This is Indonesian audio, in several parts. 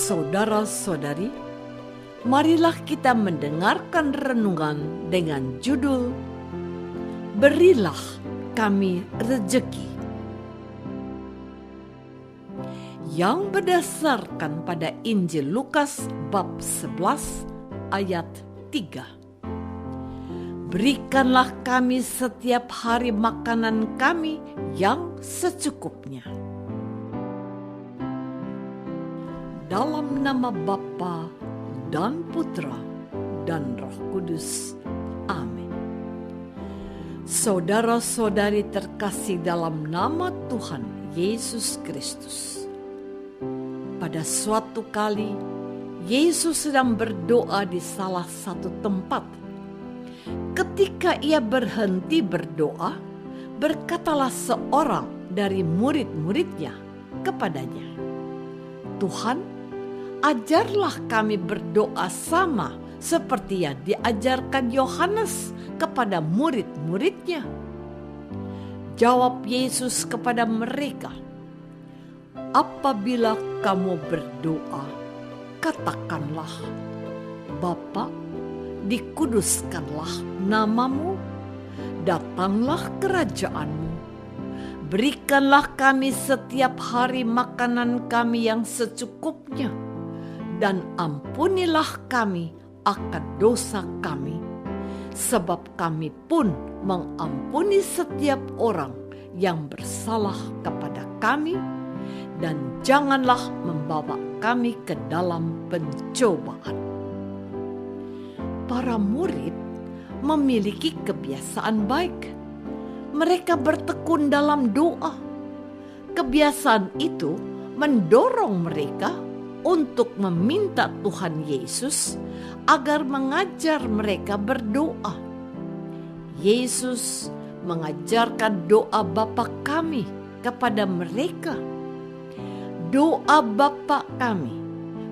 Saudara-saudari, marilah kita mendengarkan renungan dengan judul Berilah Kami Rejeki, yang berdasarkan pada Injil Lukas bab 11 ayat 3. Berikanlah kami setiap hari makanan kami yang secukupnya. Dalam nama Bapa dan Putra dan Roh Kudus. Amin. Saudara-saudari terkasih dalam nama Tuhan Yesus Kristus. Pada suatu kali, Yesus sedang berdoa di salah satu tempat. Ketika ia berhenti berdoa, berkatalah seorang dari murid-muridnya kepadanya, "Tuhan, ajarlah kami berdoa sama seperti yang diajarkan Yohanes kepada murid-muridnya." Jawab Yesus kepada mereka, "Apabila kamu berdoa, katakanlah, Bapa, dikuduskanlah namamu, datanglah kerajaanmu. Berikanlah kami setiap hari makanan kami yang secukupnya, dan ampunilah kami akan dosa kami, sebab kami pun mengampuni setiap orang yang bersalah kepada kami, dan janganlah membawa kami ke dalam pencobaan." Para murid memiliki kebiasaan baik. Mereka bertekun dalam doa. Kebiasaan itu mendorong mereka untuk meminta Tuhan Yesus agar mengajar mereka berdoa. Yesus mengajarkan doa Bapa kami kepada mereka. Doa Bapa kami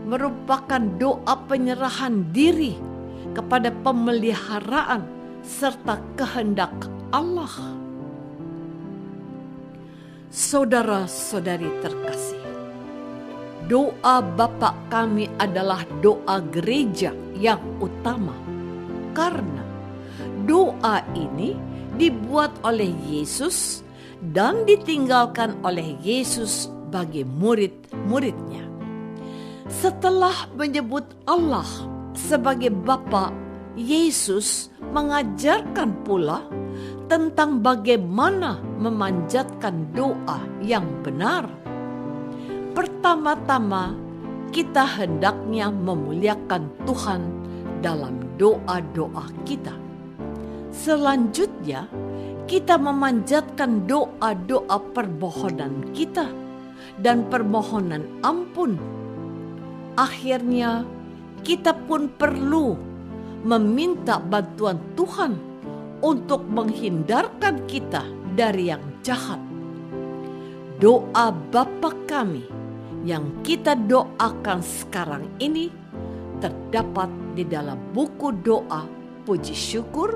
merupakan doa penyerahan diri kepada pemeliharaan serta kehendak Allah. Saudara-saudari terkasih, doa Bapa kami adalah doa gereja yang utama, karena doa ini dibuat oleh Yesus dan ditinggalkan oleh Yesus bagi murid-muridnya. Setelah menyebut Allah sebagai Bapa, Yesus mengajarkan pula tentang bagaimana memanjatkan doa yang benar. Pertama-tama, kita hendaknya memuliakan Tuhan dalam doa-doa kita. Selanjutnya, kita memanjatkan doa-doa permohonan kita dan permohonan ampun. Akhirnya, kita pun perlu meminta bantuan Tuhan untuk menghindarkan kita dari yang jahat. Doa Bapa kami yang kita doakan sekarang ini terdapat di dalam buku doa puji syukur,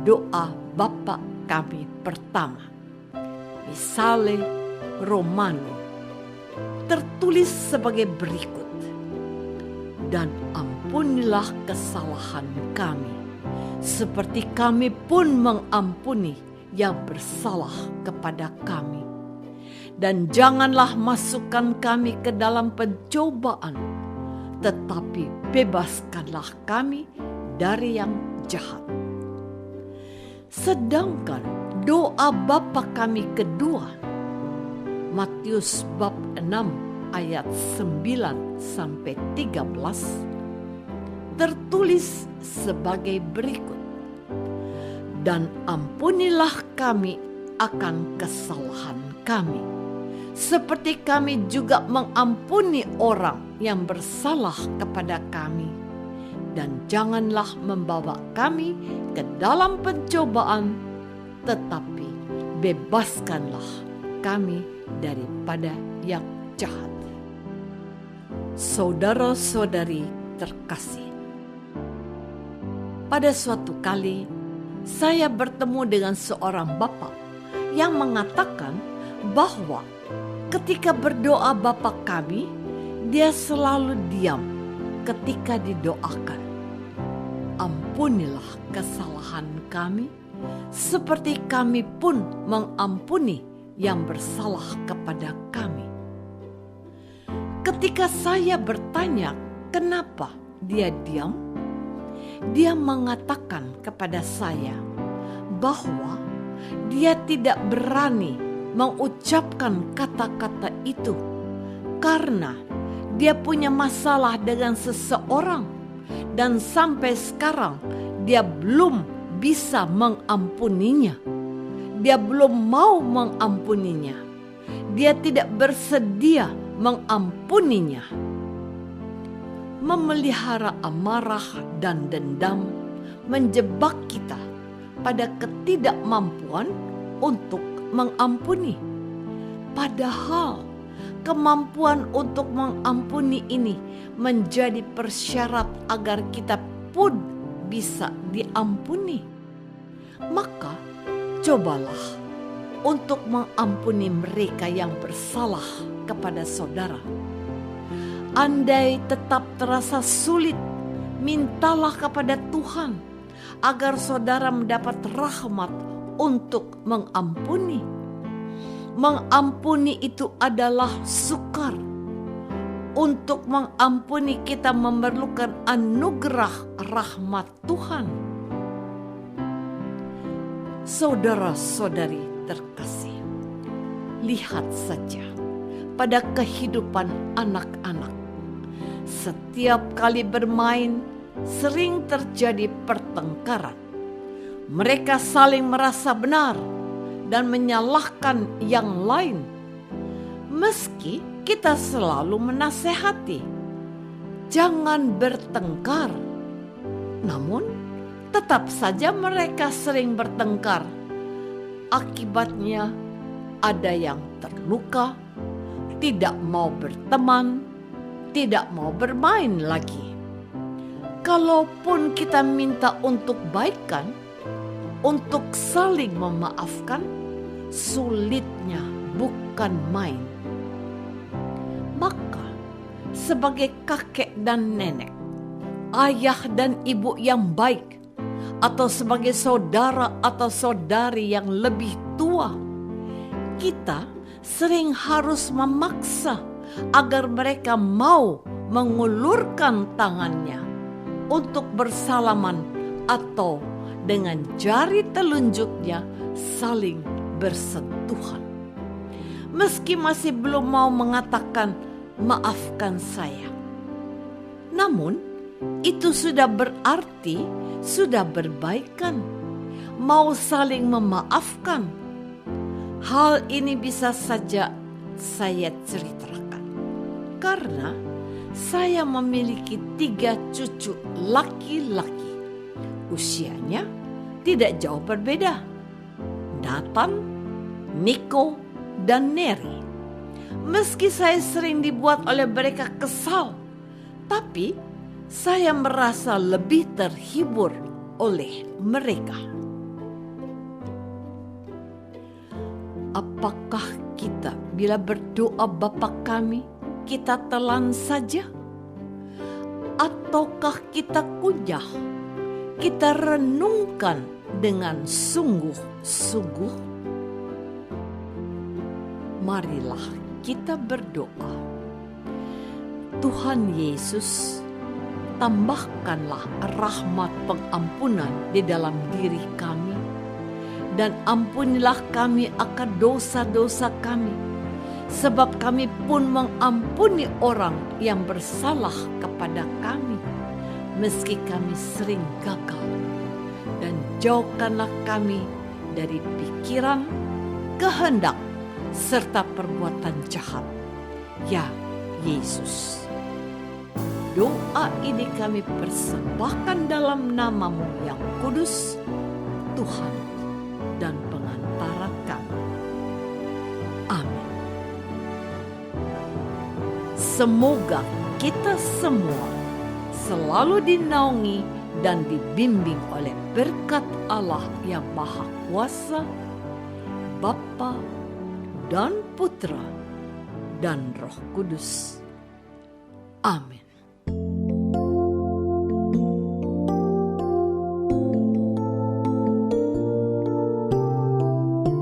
doa Bapa kami pertama. Misale Romano, tertulis sebagai berikut: "Dan ampunilah kesalahan kami, seperti kami pun mengampuni yang bersalah kepada kami. Dan janganlah masukkan kami ke dalam pencobaan, tetapi bebaskanlah kami dari yang jahat." Sedangkan doa Bapa kami kedua, Matius bab 6 ayat 9-13, tertulis sebagai berikut: "Dan ampunilah kami akan kesalahan kami, seperti kami juga mengampuni orang yang bersalah kepada kami. Dan janganlah membawa kami ke dalam pencobaan, tetapi bebaskanlah kami daripada yang jahat." Saudara-saudari terkasih, pada suatu kali saya bertemu dengan seorang bapak yang mengatakan bahwa ketika berdoa Bapa kami, Dia selalu diam ketika didoakan. Ampunilah kesalahan kami, seperti kami pun mengampuni yang bersalah kepada kami. Ketika saya bertanya kenapa dia diam, dia mengatakan kepada saya bahwa dia tidak berani mengucapkan kata-kata itu karena dia punya masalah dengan seseorang dan sampai sekarang dia belum bisa mengampuninya. Dia belum mau mengampuninya. Dia tidak bersedia mengampuninya. Memelihara amarah dan dendam menjebak kita pada ketidakmampuan untuk mengampuni. Padahal kemampuan untuk mengampuni ini menjadi persyarat agar kita pun bisa diampuni. Maka cobalah untuk mengampuni mereka yang bersalah kepada saudara. Andai tetap terasa sulit, mintalah kepada Tuhan agar saudara mendapat rahmat untuk mengampuni. Mengampuni itu adalah sukar. Untuk mengampuni kita memerlukan anugerah rahmat Tuhan. Saudara-saudari terkasih, lihat saja pada kehidupan anak-anak. Setiap kali bermain sering terjadi pertengkaran. Mereka saling merasa benar dan menyalahkan yang lain. Meski kita selalu menasehati, jangan bertengkar. Namun, tetap saja mereka sering bertengkar. Akibatnya, ada yang terluka, tidak mau berteman, tidak mau bermain lagi. Kalaupun kita minta untuk baikan, untuk saling memaafkan, sulitnya bukan main. Maka, sebagai kakek dan nenek, ayah dan ibu yang baik, atau sebagai saudara atau saudari yang lebih tua, kita sering harus memaksa agar mereka mau mengulurkan tangannya untuk bersalaman atau dengan jari telunjuknya saling bersentuhan. Meski masih belum mau mengatakan maafkan saya. Namun itu sudah berarti sudah berbaikan, mau saling memaafkan. Hal ini bisa saja saya ceritakan karena saya memiliki 3 cucu laki-laki. Usianya tidak jauh berbeda. Nathan, Nico, dan Neri. Meski saya sering dibuat oleh mereka kesal, tapi saya merasa lebih terhibur oleh mereka. Apakah kita bila berdoa Bapa kami, kita telan saja? Ataukah kita kunyah? Kita renungkan dengan sungguh-sungguh? Marilah kita berdoa. Tuhan Yesus, tambahkanlah rahmat pengampunan di dalam diri kami, dan ampunilah kami akan dosa-dosa kami, sebab kami pun mengampuni orang yang bersalah kepada kami, meski kami sering gagal. Dan jauhkanlah kami dari pikiran, kehendak, serta perbuatan jahat. Ya Yesus, doa ini kami persembahkan dalam nama-Mu yang kudus, Tuhan dan pengantara kami. Amin. Semoga kita semua selalu dinaungi dan dibimbing oleh berkat Allah yang Maha Kuasa, Bapa dan Putra dan Roh Kudus. Amin.